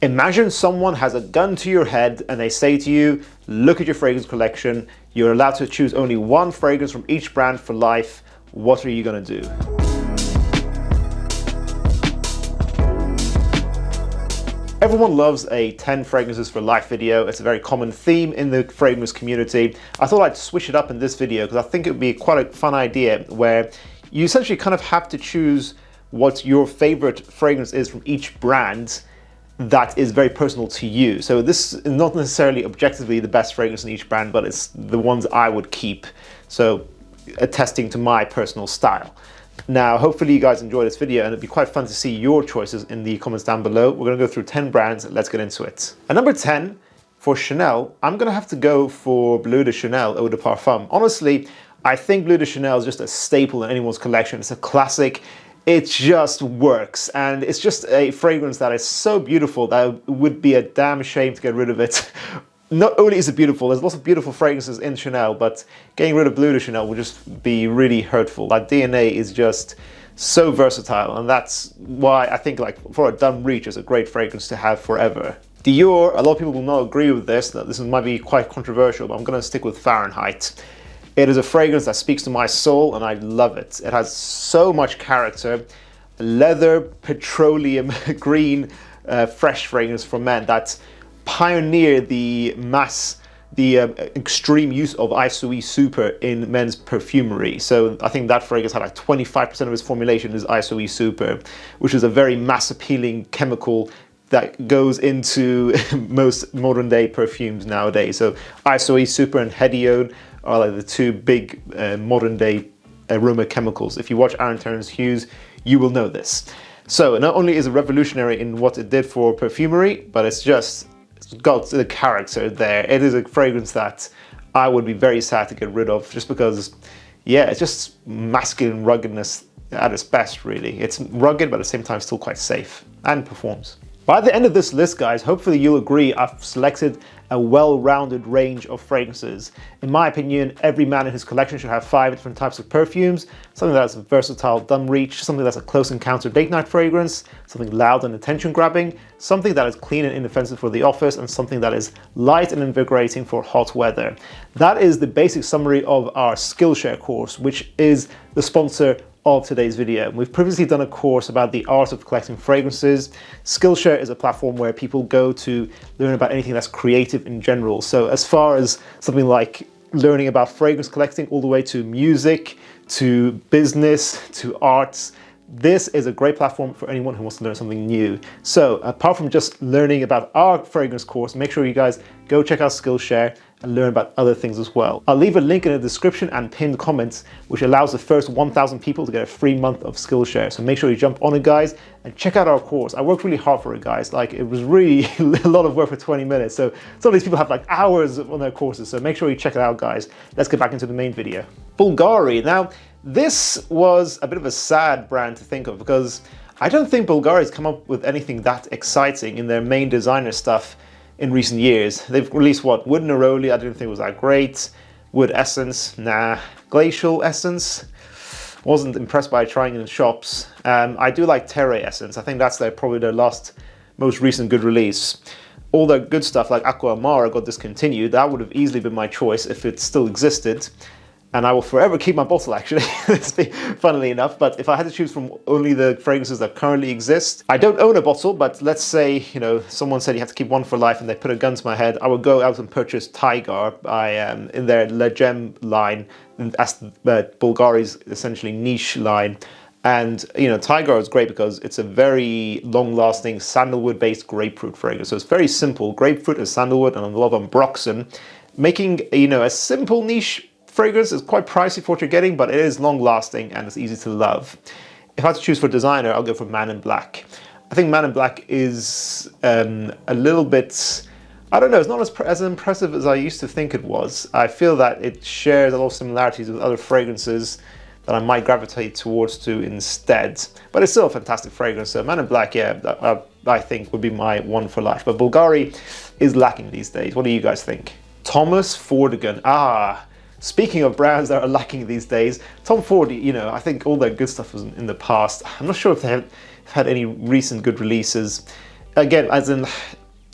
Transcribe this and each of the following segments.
Imagine someone has a gun to your head and they say to you, look at your fragrance collection. You're allowed to choose only one fragrance from each brand for life. What are you gonna do? Everyone loves a 10 fragrances for life video. It's a very common theme in the fragrance community. I thought I'd switch it up in this video because I think it would be quite a fun idea where you essentially kind of have to choose what your favorite fragrance is from each brand that is very personal to you. So this is not necessarily objectively the best fragrance in each brand, but it's the ones I would keep. So attesting to my personal style. Now, hopefully you guys enjoy this video and it'd be quite fun to see your choices in the comments down below. We're gonna go through 10 brands, let's get into it. At number 10, for Chanel, I'm gonna have to go for Bleu de Chanel Eau de Parfum. Honestly, I think Bleu de Chanel is just a staple in anyone's collection. It's a classic. It just works, and it's just a fragrance that is so beautiful that it would be a damn shame to get rid of it. Not only is it beautiful, there's lots of beautiful fragrances in Chanel, but getting rid of Bleu de Chanel would just be really hurtful. That DNA is just so versatile, and that's why I think, like, for a dumb reach, it's a great fragrance to have forever. Dior, a lot of people will not agree with this, that this might be quite controversial, but I'm gonna stick with Fahrenheit. It is a fragrance that speaks to my soul and I love it. It has so much character. Leather, petroleum, green, fresh fragrance for men that pioneered the extreme use of Absolu Super in men's perfumery. So I think that fragrance had like 25% of its formulation is Absolu Super, which is a very mass appealing chemical that goes into most modern day perfumes nowadays. So Absolu Super and Hedione are like the two big modern day aroma chemicals. If you watch Aaron Turner's Hues, you will know this. So not only is it revolutionary in what it did for perfumery, but it's got the character there. It is a fragrance that I would be very sad to get rid of just because, yeah, it's just masculine ruggedness at its best, really. It's rugged, but at the same time still quite safe and performs. By the end of this list, guys, hopefully you'll agree I've selected a well-rounded range of fragrances. In my opinion, every man in his collection should have 5 different types of perfumes, something that's a versatile dumb reach, something that's a close encounter date night fragrance, something loud and attention grabbing, something that is clean and inoffensive for the office, and something that is light and invigorating for hot weather. That is the basic summary of our Skillshare course, which is the sponsor of today's video. We've previously done a course about the art of collecting fragrances. Skillshare is a platform where people go to learn about anything that's creative in general. So as far as something like learning about fragrance collecting all the way to music, to business, to arts, this is a great platform for anyone who wants to learn something new. So apart from just learning about our fragrance course, make sure you guys go check out Skillshare and learn about other things as well. I'll leave a link in the description and pinned comments, which allows the first 1,000 people to get a free month of Skillshare. So make sure you jump on it, guys, and check out our course. I worked really hard for it, guys. Like, it was really a lot of work for 20 minutes. So some of these people have like hours on their courses. So make sure you check it out, guys. Let's get back into the main video. Bvlgari. Now, this was a bit of a sad brand to think of because I don't think Bvlgari's come up with anything that exciting in their main designer stuff in recent years. They've released what? Wood Neroli, I didn't think was that great. Wood Essence, nah. Glacial Essence, wasn't impressed by trying it in shops. I do like Terre Essence. I think that's probably their most recent good release. All their good stuff like Aqua Amara got discontinued. That would have easily been my choice if it still existed. And I will forever keep my bottle, actually, funnily enough. But if I had to choose from only the fragrances that currently exist, I don't own a bottle, but let's say, you know, someone said you have to keep one for life and they put a gun to my head, I would go out and purchase Tygar in their Le Gem line, as Bvlgari's essentially niche line. And, you know, Tygar is great because it's a very long-lasting sandalwood-based grapefruit fragrance. So it's very simple. Grapefruit is sandalwood and a lot of ambroxan, making, you know, a simple niche fragrance is quite pricey for what you're getting, but it is long lasting and it's easy to love. If I had to choose for designer, I'll go for Man in Black. I think Man in Black is a little bit, I don't know, it's not as impressive as I used to think it was. I feel that it shares a lot of similarities with other fragrances that I might gravitate towards to instead. But it's still a fantastic fragrance. So Man in Black, yeah, I think would be my one for life. But Bvlgari is lacking these days. What do you guys think? Thomas Fordigan. Speaking of brands that are lacking these days, Tom Ford, you know, I think all their good stuff was in the past. I'm not sure if they have had any recent good releases. again, as in,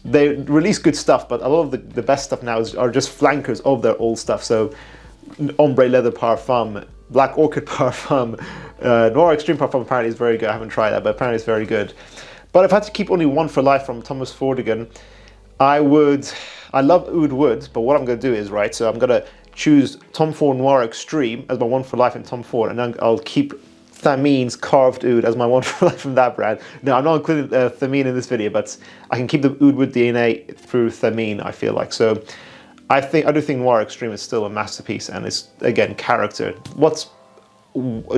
they release good stuff, but a lot of the best stuff now are just flankers of their old stuff. So Ombre Leather Parfum, Black Orchid Parfum, Noir Extreme Parfum apparently is very good. I haven't tried that, but apparently it's very good. But if I had to keep only one for life from Thomas Fordigan, I love Oud Wood, but what I'm going to do is, right, so I'm going to choose Tom Ford Noir Extreme as my one for life in Tom Ford, and then I'll keep Thamine's Carved Oud as my one for life from that brand. No, I'm not including Thamine in this video, but I can keep the Oud Wood DNA through Thamine, I feel like. So I do think Noir Extreme is still a masterpiece, and it's, again, character.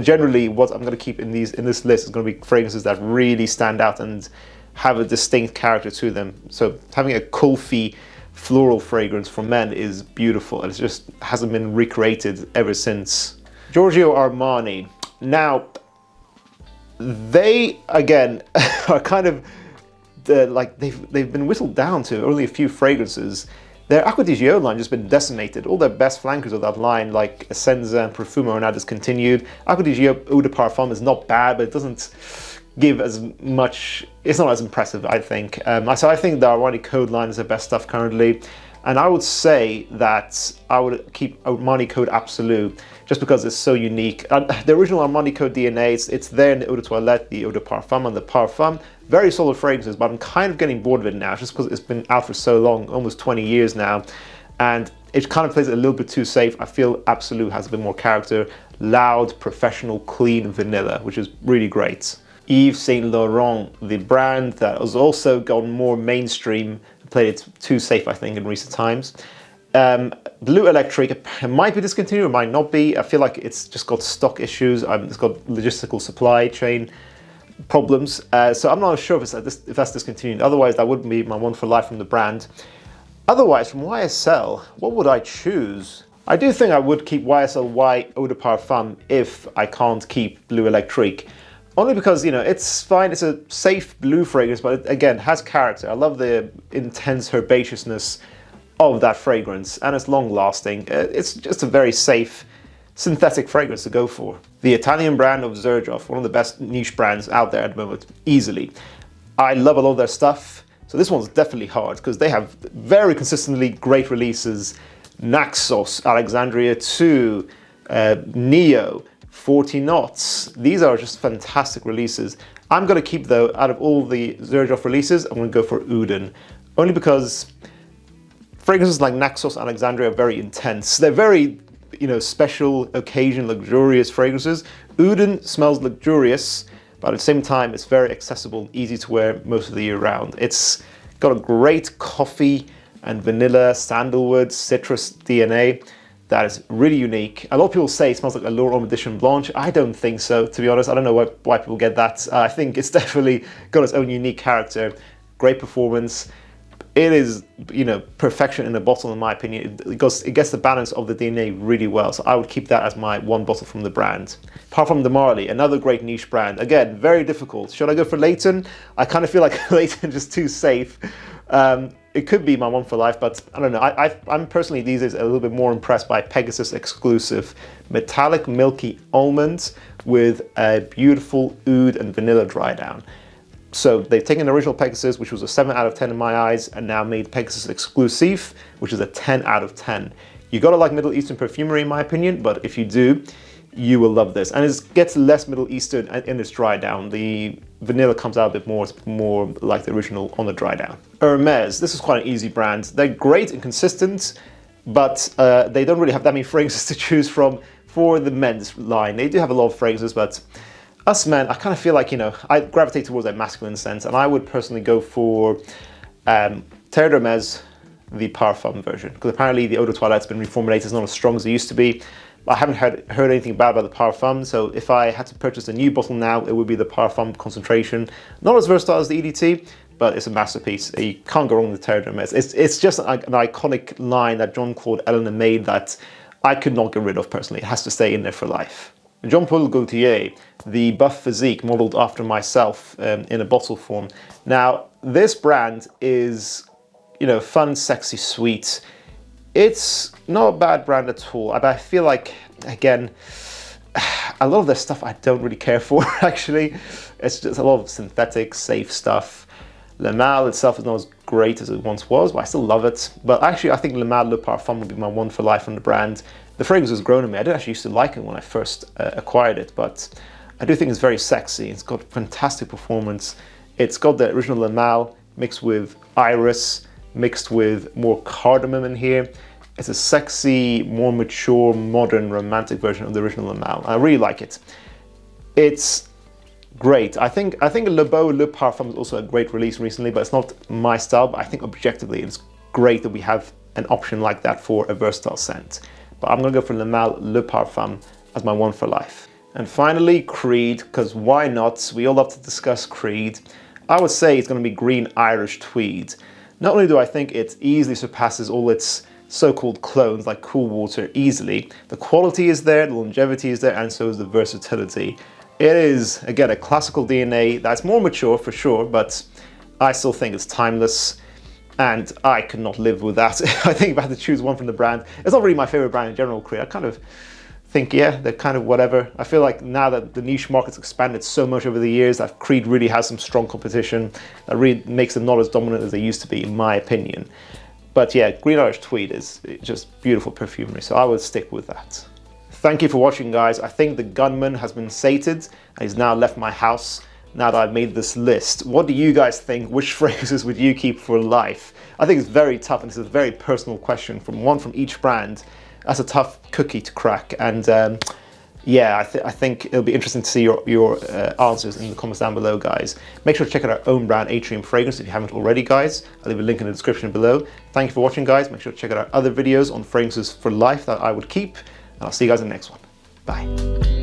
Generally what I'm going to keep in this list is going to be fragrances that really stand out and have a distinct character to them. So having a kulfi floral fragrance for men is beautiful, and it just hasn't been recreated ever since. Giorgio Armani. Now, they again are kind of like they've been whittled down to only a few fragrances. Their Acqua di Gio line just been decimated. All their best flankers of that line, like Essenza and Perfume, are now discontinued. Acqua di Gio Eau de Parfum is not bad, but it doesn't give as much. It's not as impressive, I think. So I think the Armani Code line is the best stuff currently, and I would say that I would keep Armani Code Absolu just because it's so unique. The original Armani Code DNA, it's there in the Eau de Toilette, the Eau de Parfum, and the Parfum. Very solid fragrances, but I'm kind of getting bored of it now just because it's been out for so long, almost 20 years now, and it kind of plays it a little bit too safe. I feel Absolu has a bit more character, loud, professional, clean vanilla, which is really great. Yves Saint Laurent, the brand that has also gone more mainstream, played it too safe, I think, in recent times. Bleu Electrique, it might be discontinued, it might not be. I feel like it's just got stock issues, it's got logistical supply chain problems, so I'm not sure if that's discontinued. Otherwise, that would be my one for life from the brand. Otherwise, from YSL, what would I choose? I do think I would keep YSL Y Eau de Parfum if I can't keep Bleu Electrique. Only because, you know, it's fine, it's a safe blue fragrance, but it, again, has character. I love the intense herbaceousness of that fragrance, and it's long lasting. It's just a very safe synthetic fragrance to go for. The Italian brand of Xerjoff, one of the best niche brands out there at the moment, easily. I love a lot of their stuff, so this one's definitely hard because they have very consistently great releases. Naxos, Alexandria 2, Neo, 40 Knots. These are just fantastic releases. I'm going to keep, though, out of all the Xerjoff releases, I'm going to go for Uden. Only because fragrances like Naxos, Alexandria are very intense. They're very, you know, special, occasion, luxurious fragrances. Uden smells luxurious, but at the same time, it's very accessible, easy to wear most of the year round. It's got a great coffee and vanilla, sandalwood, citrus DNA that is really unique. A lot of people say it smells like a Laurent Edition Blanche. I don't think so, to be honest. I don't know why people get that. I think it's definitely got its own unique character, great performance. It is, you know, perfection in a bottle, in my opinion. It gets the balance of the DNA really well, so I would keep that as my one bottle from the brand. Parfum de Marly, another great niche brand. Again, very difficult. Should I go for Leighton? I kind of feel like Leighton is too safe. It could be my one for life, but I don't know. I'm personally these days a little bit more impressed by Pegasus Exclusive. Metallic milky almonds with a beautiful oud and vanilla dry down. So they've taken the original Pegasus, which was a 7 out of 10 in my eyes, and now made Pegasus Exclusif, which is a 10 out of 10. You gotta like Middle Eastern perfumery, in my opinion, but if you do, you will love this. And it gets less Middle Eastern in its dry down. The vanilla comes out a bit more, it's more like the original on the dry down. Hermes, this is quite an easy brand. They're great and consistent, but they don't really have that many fragrances to choose from for the men's line. They do have a lot of fragrances, but us men, I kind of feel like, you know, I gravitate towards that masculine sense, and I would personally go for Terre d'Hermes, the Parfum version, because apparently the Eau de Toilette's been reformulated, it's not as strong as it used to be. I haven't heard anything bad about the Parfum, so if I had to purchase a new bottle now, it would be the Parfum concentration. Not as versatile as the EDT, but it's a masterpiece. You can't go wrong with Terre d'Hermes. It's just an iconic line that Jean-Claude Ellena made that I could not get rid of personally. It has to stay in there for life. Jean-Paul Gaultier, the buff physique modeled after myself in a bottle form. Now, this brand is, you know, fun, sexy, sweet. It's not a bad brand at all, but I feel like, again, a lot of their stuff I don't really care for, actually. It's just a lot of synthetic, safe stuff. Le Male itself is not as great as it once was, but I still love it. But actually, I think Le Male Le Parfum would be my one for life from the brand. The fragrance has grown on me. I didn't actually used to like it when I first acquired it, but I do think it's very sexy. It's got fantastic performance. It's got the original Le Male mixed with iris, mixed with more cardamom in here. It's a sexy, more mature, modern, romantic version of the original Le Male. I really like it. It's great. I think Le Beau Le Parfum is also a great release recently, but it's not my style. But I think objectively, it's great that we have an option like that for a versatile scent. But I'm gonna go for Le Male Le Parfum as my one for life. And finally, Creed, because why not? We all love to discuss Creed. I would say it's gonna be Green Irish Tweed. Not only do I think it easily surpasses all its so-called clones like Cool Water easily, the quality is there, the longevity is there, and so is the versatility. It is, again, a classical DNA that's more mature for sure, but I still think it's timeless, and I could not live with that. I think if I had to choose one from the brand, it's not really my favorite brand in general, Creed. I kind of think, yeah, they're kind of whatever. I feel like now that the niche market's expanded so much over the years, that Creed really has some strong competition that really makes them not as dominant as they used to be, in my opinion. But yeah, Green Irish Tweed is just beautiful perfumery, so I would stick with that. Thank you for watching, guys. I think the gunman has been sated and he's now left my house now that I've made this list. What do you guys think? Which fragrances would you keep for life? I think it's very tough, and it's a very personal question from each brand. That's a tough cookie to crack, and yeah, I think it'll be interesting to see your answers in the comments down below, guys. Make sure to check out our own brand, Atrium Fragrance, if you haven't already, guys. I'll leave a link in the description below. Thank you for watching, guys. Make sure to check out our other videos on fragrances for life that I would keep, and I'll see you guys in the next one. Bye.